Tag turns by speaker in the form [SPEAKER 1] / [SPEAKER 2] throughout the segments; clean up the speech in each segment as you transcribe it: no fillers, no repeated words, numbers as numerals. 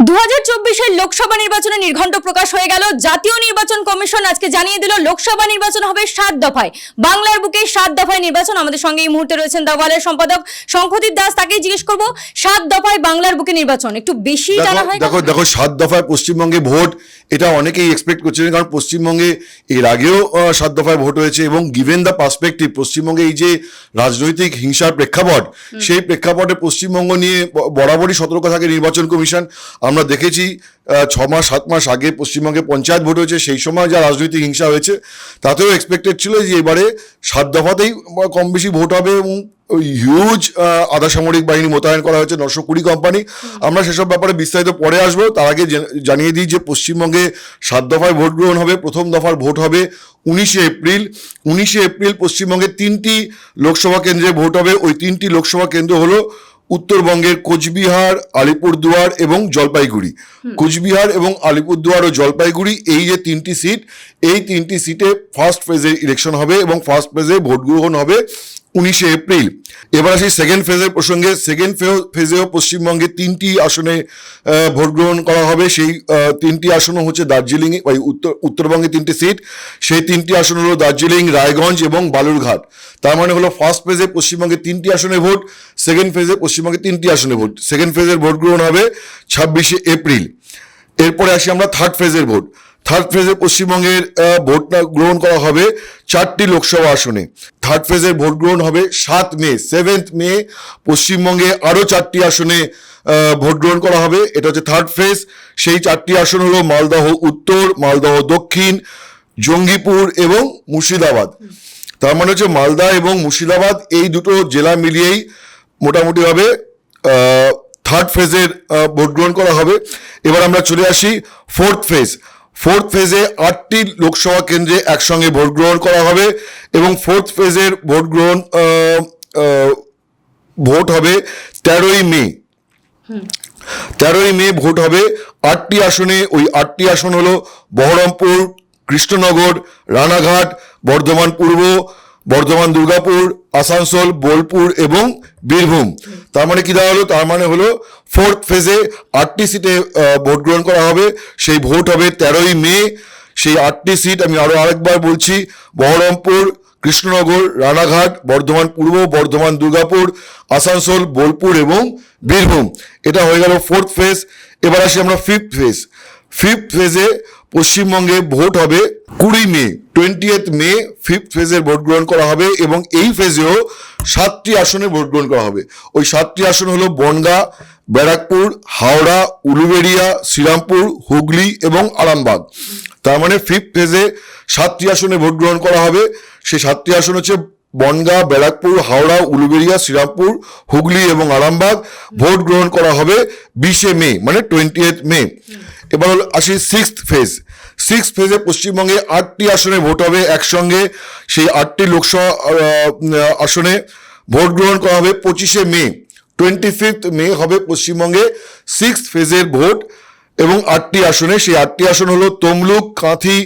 [SPEAKER 1] 2024-এর লোকসভা নির্বাচনে নির্ঘণ্ট প্রকাশ হয়ে গেল। জাতীয় নির্বাচন কমিশন আজকে জানিয়ে দিল লোকসভা নির্বাচন হবে 7 দফায়। বাংলার বুকে 7 দফায় নির্বাচন। আমাদের সঙ্গে এই মুহূর্তে রয়েছেন দাওয়ালের সম্পাদক শঙ্খদীপ দাস, তাকেই জিজ্ঞেস করব 7 দফায় বাংলার বুকে নির্বাচন একটু বেশি জানা হয়।
[SPEAKER 2] দেখো 7 দফায় পশ্চিমবঙ্গে ভোট, এটা অনেকেই এক্সপেক্ট করছিলেন, কারণ পশ্চিমবঙ্গে এর আগেও 7 দফায় ভোট হয়েছে এবং গিভেন দ্য পার্সপেক্টিভ পশ্চিমবঙ্গে এই যে রাজনৈতিক হিংসার প্রেক্ষাপট, সেই প্রেক্ষাপটে পশ্চিমবঙ্গ নিয়ে বরাবরই সতর্ক থাকে নির্বাচন কমিশন। আমরা দেখেছি 6 মাস 7 মাস আগে পশ্চিমবঙ্গে পঞ্চায়েত ভোট হয়েছে, সেই সময় যা রাজনৈতিক হিংসা হয়েছে তাতেও এক্সপেক্টেড ছিল যে এবারে 7 দফাতেই কম বেশি ভোট হবে এবং হিউজ আধা সামরিক বাহিনী মোতায়েন করা হয়েছে, 920 কোম্পানি। আমরা সেসব ব্যাপারে বিস্তারিত পরে আসবো। তার আগে জানিয়ে দিই যে পশ্চিমবঙ্গে 7 দফায় ভোট গ্রহণ হবে। প্রথম দফার ভোট হবে 19শে এপ্রিল। 19শে এপ্রিল পশ্চিমবঙ্গে 3টি লোকসভা কেন্দ্রে ভোট হবে। ওই 3টি লোকসভা কেন্দ্র হলো উত্তরবঙ্গের কোচবিহার, আলিপুরদুয়ার এবং জলপাইগুড়ি। কোচবিহার এবং আলিপুরদুয়ার ও জলপাইগুড়ি, এই যে 3টি সিট, এই 3টি সিটে ফার্স্ট ফেজে ইলেকশন হবে এবং ফার্স্ট ফেজে ভোট গ্রহণ হবে 19শে এপ্রিল। এবার আসি সেকেন্ড ফেজের প্রসঙ্গে। সেকেন্ড ফেজেও পশ্চিমবঙ্গে 3টি আসনে ভোট গ্রহণ করা হবে। সেই 3টি আসন হচ্ছে দার্জিলিং, উত্তরবঙ্গে 3টি সিট, সেই 3টি আসন হলো দার্জিলিং, রায়গঞ্জ এবং বালুরঘাট। তার মানে হলো ফার্স্ট ফেজে পশ্চিমবঙ্গে 3টি আসনে ভোট, সেকেন্ড ফেজে পশ্চিমবঙ্গে 3টি আসনে ভোট। সেকেন্ড ফেজের ভোট গ্রহণ হবে 26শে এপ্রিল। এরপরে আসি আমরা থার্ড ফেজের ভোট। থার্ড ফেজে পশ্চিমবঙ্গের ভোটটা গ্রহণ করা হবে 4টি লোকসভা আসনে। থার্ড ফেজের ভোট গ্রহণ হবে 7 মে। পশ্চিমবঙ্গে আরও 4টি আসনে ভোট গ্রহণ করা হবে। এটা হচ্ছে থার্ড ফেজ। সেই 4টি আসন হলো মালদহ উত্তর, মালদহ দক্ষিণ, জঙ্গিপুর এবং মুর্শিদাবাদ। তার মানে হচ্ছে মালদা এবং মুর্শিদাবাদ, এই দুটো জেলা মিলিয়েই মোটামুটিভাবে থার্ড ফেজের ভোট গ্রহণ করা হবে। এবার আমরা চলে আসি ফোর্থ ফেজ। ফোর্থ ফেজে 8টি লোকসভা কেন্দ্রে একসঙ্গে ভোট গ্রহণ করা হবে এবং ফোর্থ ফেজের ভোট হবে 13ই মে। 13ই মে ভোট হবে 8টি আসনে। ওই 8টি আসন হলো বহরমপুর, কৃষ্ণনগর, রানাঘাট, বর্ধমান পূর্ব, বর্ধমান দুর্গাপুর, আসানসোল, বোলপুর এবং বীরভূম। তার মানে কি দাঁড়ালো? তার মানে হলো ফোর্থ ফেজে 8টি সিটে ভোট গ্রহণ করা হবে। সেই ভোট হবে 13ই মে। সেই 8টি সিট আমি আরেকবার বলছি: বহরমপুর, কৃষ্ণনগর, রানাঘাট, বর্ধমান পূর্ব, বর্ধমান দুর্গাপুর, আসানসোল, বোলপুর এবং বীরভূম। এটা হয়ে গেল ফোর্থ ফেজ। এবার আসি আমরা ফিফথ ফেজ। ফিফথ ফেজে পশ্চিমবঙ্গে ভোট হবে 20 মে, 20th মে ফিফথ ফেজের ভোট গ্রহণ করা হবে এবং এই ফেজেও 7টি আসনে ভোট গ্রহণ করা হবে। ওই 7টি আসন হলো বনগাঁ, ব্যারাকপুর, হাওড়া, উলুবেড়িয়া, শ্রীরামপুর, হুগলি এবং আরামবাগ। তার মানে ফিফথ ফেজে 7টি আসনে ভোট গ্রহণ করা হবে। সেই 7টি আসন হচ্ছে বনগাঁ, ব্যারাকপুর, হাওড়া, উলুবেড়িয়া, শ্রীরামপুর, হুগলি এবং আরামবাগ। ভোট গ্রহণ করা হবে 20শে মে, মানে 20th মে। এবার আসি সিক্সথ ফেজ। সিক্সথ ফেজে পশ্চিমবঙ্গে 8টি আসনে ভোট হবে একসঙ্গে। সেই 8টি লোকসভা আসনে ভোট গ্রহণ করা হবে 25শে মে। 25th মে হবে পশ্চিমবঙ্গে সিক্সথ ফেজের ভোট এবং 8টি আসনে। সেই 8টি আসন হলো তমলুক, কাঁথি,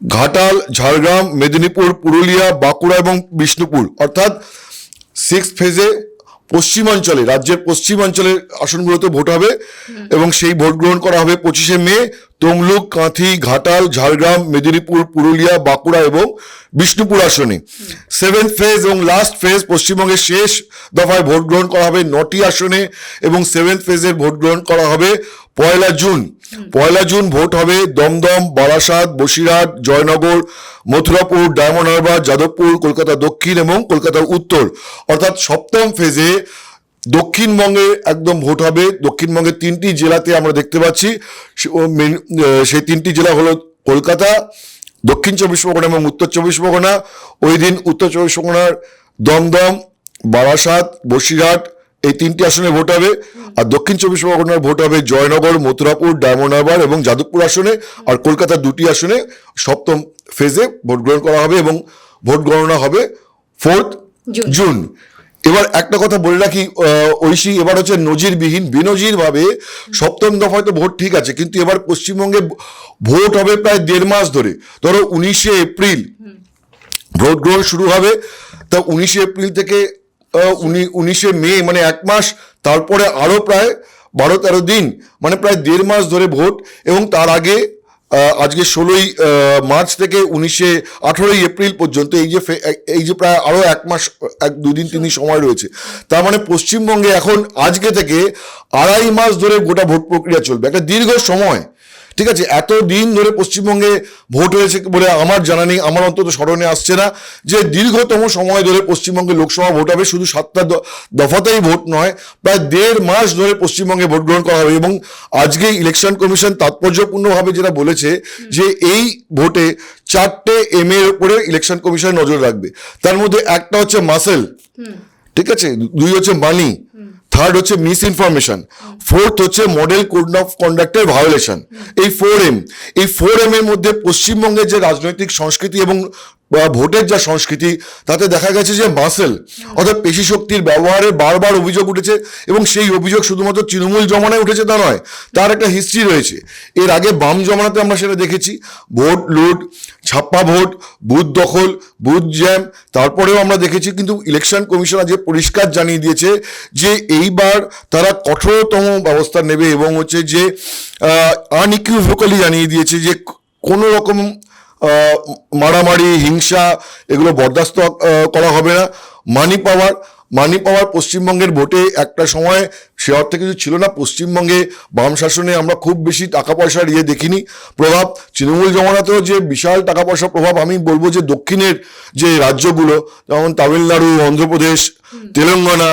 [SPEAKER 2] ঘাটাল, ঝাড়গ্রাম, মেদিনীপুর, পুরুলিয়া, বাঁকুড়া এবং বিষ্ণুপুর। অর্থাৎ সিক্সথ ফেজে পশ্চিমাঞ্চলে, রাজ্যের পশ্চিমাঞ্চলের আসনগুলোতে ভোট হবে এবং সেই ভোট গ্রহণ করা হবে 25শে মে। তমলুক, কাঁথি, ঘাটাল, ঝাড়গ্রাম, মেদিনীপুর, পুরুলিয়া, বাঁকুড়া এবং বিষ্ণুপুর আসনে। সেভেন্থ ফেজ এবং লাস্ট ফেজ, পশ্চিমবঙ্গের শেষ দফায় ভোট গ্রহণ করা হবে 9টি আসনে এবং সেভেন্থ ফেজের ভোট গ্রহণ করা হবে 1 জুন। 1 জুন ভোট হবে দমদম, বারাসাত, বসিরহাট, জয়নগর, মথুরাপুর, ডায়মন্ড হারবার, যাদবপুর, কলকাতা দক্ষিণ এবং কলকাতা উত্তর। অর্থাৎ সপ্তম ফেজে দক্ষিণবঙ্গে একদম ভোট হবে। দক্ষিণবঙ্গের 3টি জেলাতে আমরা দেখতে পাচ্ছি। সেই 3টি জেলা হলো কলকাতা, দক্ষিণ 24 পরগনা এবং উত্তর 24 পরগনা। ওই দিন উত্তর 24 পরগনার দমদম, বারাসাত, বসিরহাট, এই 3টি আসনে ভোট হবে। আর দক্ষিণ 24 পরগনার ভোট হবে জয়নগর, মথুরাপুর, ডায়মন্ড হারবার এবং যাদবপুর আসনে। আর কলকাতার 2টি আসনে সপ্তম ফেজে ভোট গ্রহণ করা হবে এবং ভোট গণনা হবে 4 জুন। এবার একটা কথা বলে রাখি ঐশী, এবার হচ্ছে নজিরবিহীন, বেনজির ভাবে সপ্তম দফায় তো ভোট ঠিক আছে, কিন্তু এবার পশ্চিমবঙ্গে ভোট হবে প্রায় 1.5 মাস ধরে। ধরো 19শে এপ্রিল ভোট গ্রহণ শুরু হবে, তা 19শে এপ্রিল থেকে 19শে মে, মানে 1 মাস, তারপরে আরো প্রায় 12-13 দিন, মানে প্রায় 1.5 মাস ধরে ভোট, এবং তার আগে আজকে 16ই মার্চ থেকে 18ই এপ্রিল পর্যন্ত এই যে প্রায় আরো 1 মাস 2 দিন 3 দিন সময় রয়েছে। তার মানে পশ্চিমবঙ্গে এখন আজকে থেকে 2.5 মাস ধরে গোটা ভোট প্রক্রিয়া চলবে, একটা দীর্ঘ সময়। ঠিক আছে, এত দিন ধরে পশ্চিমবঙ্গে ভোট হয়েছে বলে আমার জানা নেই, আমার অন্তত স্মরণে আসছে না যে দীর্ঘতম সময় ধরে পশ্চিমবঙ্গে লোকসভা ভোট হবে। শুধু 7টা দফাতেই ভোট নয়, প্রায় 1.5 মাস ধরে পশ্চিমবঙ্গে ভোট গ্রহণ করা হবে। এবং আজকে ইলেকশন কমিশন তাৎপর্যপূর্ণভাবে যেটা বলেছে যে এই ভোটে 4টে এম এর উপরে ইলেকশন কমিশন নজর রাখবে। তার মধ্যে একটা হচ্ছে মাসেল, ঠিক আছে, 2 হচ্ছে মানি, 3rd হচ্ছে মিস ইনফরমেশন, 4th হচ্ছে মডেল কোড অফ কন্ডাক্টের ভায়োলেশন। এই 4M, এই 4M এর মধ্যে পশ্চিমবঙ্গের যে রাজনৈতিক সংস্কৃতি এবং ভোটের যা সংস্কৃতি, তাতে দেখা গেছে যে মাসেল অর্থাৎ পেশি শক্তির ব্যবহারে বারবার অভিযোগ উঠেছে, এবং সেই অভিযোগ শুধুমাত্র তৃণমূল জমানায় উঠেছে তা নয়, তার একটা হিস্ট্রি রয়েছে। এর আগে বাম জমানাতে আমরা সেটা দেখেছি, ভোট লুট, ছাপ্পা ভোট, বুথ দখল, বুথ জ্যাম, তারপরেও আমরা দেখেছি। কিন্তু ইলেকশন কমিশন আজ পরিষ্কার জানিয়ে দিয়েছে যে এইবার তারা কঠোরতম ব্যবস্থা নেবে, এবং হচ্ছে যে আনইকুইভোকালি জানিয়ে দিয়েছে যে কোনো রকম মারামারি, হিংসা এগুলো বরদাস্ত করা হবে না। মানি পাওয়ার পশ্চিমবঙ্গের ভোটে একটা সময় সে অর্থে কিছু ছিল না। পশ্চিমবঙ্গে বাম শাসনে আমরা খুব বেশি টাকা পয়সার দেখিনি প্রভাব, তৃণমূল জমানাতেও যে বিশাল টাকা পয়সার প্রভাব। আমি বলবো যে দক্ষিণের যে রাজ্যগুলো, যেমন তামিলনাড়ু, অন্ধ্রপ্রদেশ, তেলেঙ্গানা,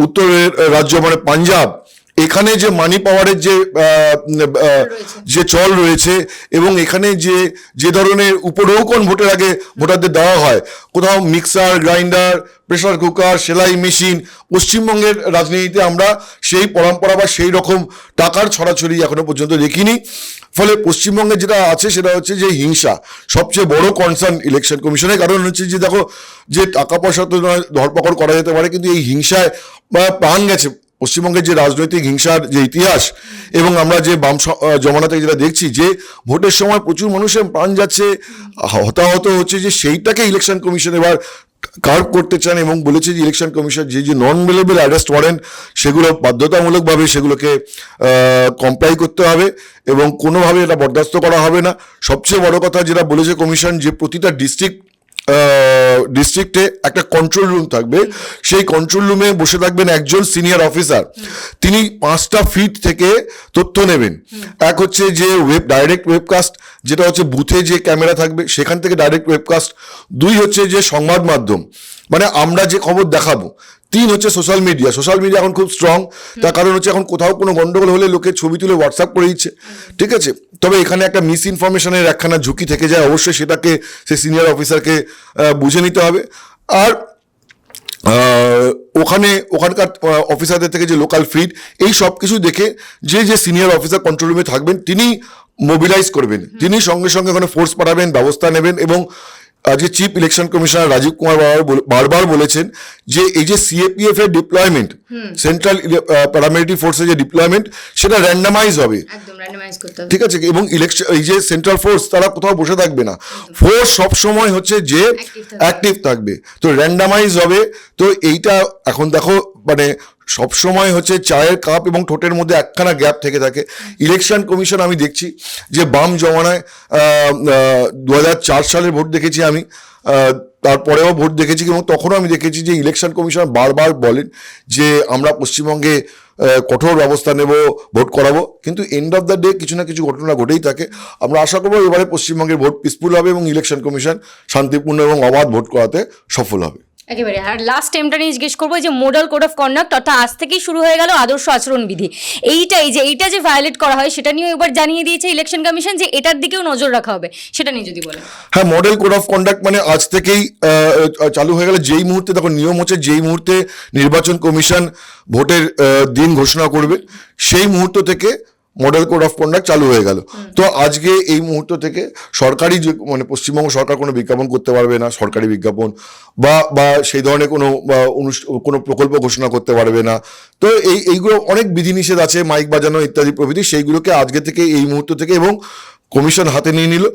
[SPEAKER 2] উত্তরের রাজ্য মানে পাঞ্জাব, এখানে যে মানি পাওয়ারের যে চল রয়েছে, এবং এখানে যে ধরনের উপঢৌকন ভোটের আগে ভোটারদের দেওয়া হয়, কোথাও মিক্সার গ্রাইন্ডার, প্রেসার কুকার, সেলাই মেশিন, পশ্চিমবঙ্গের রাজনীতিতে আমরা সেই পরম্পরা বা সেই রকম টাকার ছড়াছড়ি এখনো পর্যন্ত দেখিনি। ফলে পশ্চিমবঙ্গে যেটা আছে সেটা হচ্ছে যে হিংসা সবচেয়ে বড় কনসার্ন ইলেকশন কমিশনের। কারণ হচ্ছে যে দেখো, যে টাকা পয়সা তো ধরপাকড় করা যেতে পারে, কিন্তু এই হিংসায় প্রাণ গেছে। পশ্চিমবঙ্গের যে রাজনৈতিক হিংসার যে ইতিহাস, এবং আমরা যে বাম জমানা থেকে যেটা দেখছি যে ভোটের সময় প্রচুর মানুষের প্রাণ যাচ্ছে, হতাহত হচ্ছে, যে সেইটাকে ইলেকশন কমিশন এবার কার্ভ করতে চান, এবং বলেছে যে ইলেকশন কমিশন যে নন বেলেবল অ্যারেস্ট ওয়ারেন্ট সেগুলো বাধ্যতামূলকভাবে সেগুলোকে কমপ্লাই করতে হবে, এবং কোনোভাবে এটা বরদাস্ত করা হবে না। সবচেয়ে বড় কথা যেটা বলেছে কমিশন, যে প্রতিটা ডিস্ট্রিক্টে একটা কন্ট্রোল রুম থাকবে। সেই কন্ট্রোল রুমে বসে থাকবেন একজন সিনিয়র অফিসার, তিনি 5টা ফিট থেকে তথ্য নেবেন। এক হচ্ছে যে ডাইরেক্ট ওয়েবকাস্ট, যেটা হচ্ছে বুথে যে ক্যামেরা থাকবে সেখান থেকে ডাইরেক্ট ওয়েবকাস্ট। 2 হচ্ছে যে সংবাদ মাধ্যম, মানে আমরা যে খবর দেখাবো। 3 হচ্ছে সোশ্যাল মিডিয়া এখন খুব স্ট্রং, তার কারণ হচ্ছে এখন কোথাও কোনো গন্ডগোল হলে লোকে ছবি তুলে হোয়াটসঅ্যাপ করে দিচ্ছে, ঠিক আছে। তবে এখানে একটা মিস ইনফরমেশনের একখানা ঝুঁকি থেকে যায়, অবশ্যই সেটাকে সেই সিনিয়র অফিসারকে বুঝে নিতে হবে। আর ওখানকার অফিসারদের থেকে যে লোকাল ফিড, এই সব কিছু দেখে যে সিনিয়র অফিসার কন্ট্রোল রুমে থাকবেন তিনি মোবিলাইজ করবেন, তিনি সঙ্গে সঙ্গে ওখানে ফোর্স পাঠাবেন, ব্যবস্থা নেবেন। এবং আজকে chief election commissioner Rajiv Kumar বারবার বলেছেন যে এই যে সিএপিএফ এর ডিপ্লয়মেন্ট, সেন্ট্রাল প্যারামিলিটারি ফোর্সের যে ডিপ্লয়মেন্ট, সেটা র্যান্ডামাইজ হবে, ঠিক আছে। এবং ইলেকশন এই যে সেন্ট্রাল ফোর্স তারা কোথাও বসে থাকবে না, ফোর্স সবসময় হচ্ছে যে অ্যাক্টিভ থাকবে, তো র্যান্ডামাইজ হবে। তো এইটা এখন দেখো, মানে সবসময় হচ্ছে চায়ের কাপ এবং ঠোঁটের মধ্যে একখানা গ্যাপ থেকে থাকে। ইলেকশন কমিশন আমি দেখছি যে বাম জমানায় 2004 সালের ভোট দেখেছি আমি, তারপরেও ভোট দেখেছি, এবং তখনও আমি দেখেছি যে ইলেকশন কমিশন বারবার বলেন যে আমরা পশ্চিমবঙ্গে কঠোর ব্যবস্থা নেব, ভোট করাবো, কিন্তু এন্ড অফ দ্য ডে কিছু না কিছু ঘটনা ঘটেই থাকে। আমরা আশা করবো এবারে পশ্চিমবঙ্গের ভোট পিসফুল হবে, এবং ইলেকশন কমিশন শান্তিপূর্ণ এবং অবাধ ভোট করাতে সফল হবে।
[SPEAKER 1] একেবারে। আর লাস্ট টাইমটা নিয়ে জিজ্ঞেস করবো, যে মডেল কোড অফ কন্ডাক্ট, অর্থাৎ আজ থেকেই শুরু হয়ে গেল আদর্শ আচরণবিধি, এইটা যে ভায়োলেট করা হয় সেটা নিয়েও এবার জানিয়ে দিয়েছে ইলেকশন কমিশন যে এটার দিকেও নজর রাখা হবে, সেটা নিয়ে যদি বলেন।
[SPEAKER 2] হ্যাঁ, মডেল কোড অফ কন্ডাক্ট মানে আজ থেকেই চালু হয়ে গেল। যেই মুহূর্তে, দেখো নিয়ম হচ্ছে যেই মুহূর্তে নির্বাচন কমিশন ভোটের দিন ঘোষণা করবে সেই মুহূর্ত থেকে মডেল কোড অফ কন্ডাক্ট চালু হয়ে গেল। তো আজকে এই মুহূর্ত থেকে সরকারি যে মানে পশ্চিমবঙ্গ সরকার কোনো বিজ্ঞাপন করতে পারবে না, সরকারি বিজ্ঞাপন বা সেই ধরনের কোনো প্রকল্প ঘোষণা করতে পারবে না। তো এইগুলো অনেক বিধিনিষেধ আছে, মাইক বাজানো ইত্যাদি প্রভৃতি, সেইগুলোকে আজকে থেকে এই মুহূর্ত থেকে এবং কমিশন হাতে নিয়ে নিল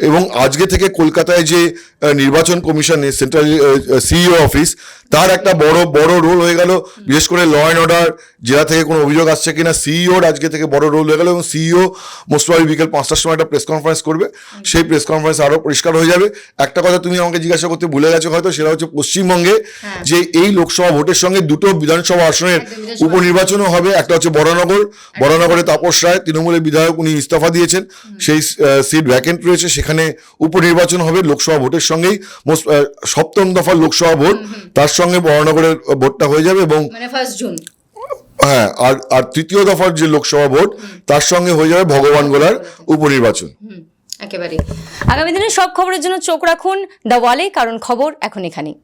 [SPEAKER 2] এবং আজকে থেকে কলকাতায় যে নির্বাচন কমিশনে সেন্ট্রাল সিইও অফিস, তার একটা বড় রোল হয়ে গেল। বিশেষ করে ল অ্যান্ড অর্ডার জেলা থেকে কোনো অভিযোগ আসছে কিনা, সিইওর আজকে থেকে বড় রোল হয়ে গেল এবং সিইও মোস্ট প্রবাবলি বিকেল 5টার সময় একটা প্রেস কনফারেন্স করবে। সেই প্রেস কনফারেন্স আরো পরিষ্কার হয়ে যাবে। একটা কথা তুমি আমাকে জিজ্ঞাসা করতে ভুলে গেছো হয়তো, সেটা হচ্ছে পশ্চিমবঙ্গে যে এই লোকসভা ভোটের সঙ্গে দুটো বিধানসভা আসনের উপনির্বাচনও হবে। একটা হচ্ছে বড়নগরে তাপস রায়, তৃণমূলের বিধায়ক, উনি ইস্তফা দিয়েছেন, সেই সিট ভ্যাকেন্ট রয়েছে, সেখানে উপনির্বাচন হবে লোকসভা ভোটের সঙ্গেই। সপ্তম দফার লোকসভা ভোট, তার সঙ্গে বড়নগরের ভোটটা হয়ে যাবে এবং
[SPEAKER 1] মানে 1 জুন।
[SPEAKER 2] হ্যাঁ, আর তৃতীয় দফার যে লোকসভা ভোট, তার সঙ্গে হয়ে যাবে ভগবানগোলার উপনির্বাচন।
[SPEAKER 1] একেবারে আগামী দিনের সব খবরের জন্য চোখ রাখুন দ্য ওয়ালে, কারণ খবর এখন এখানেই।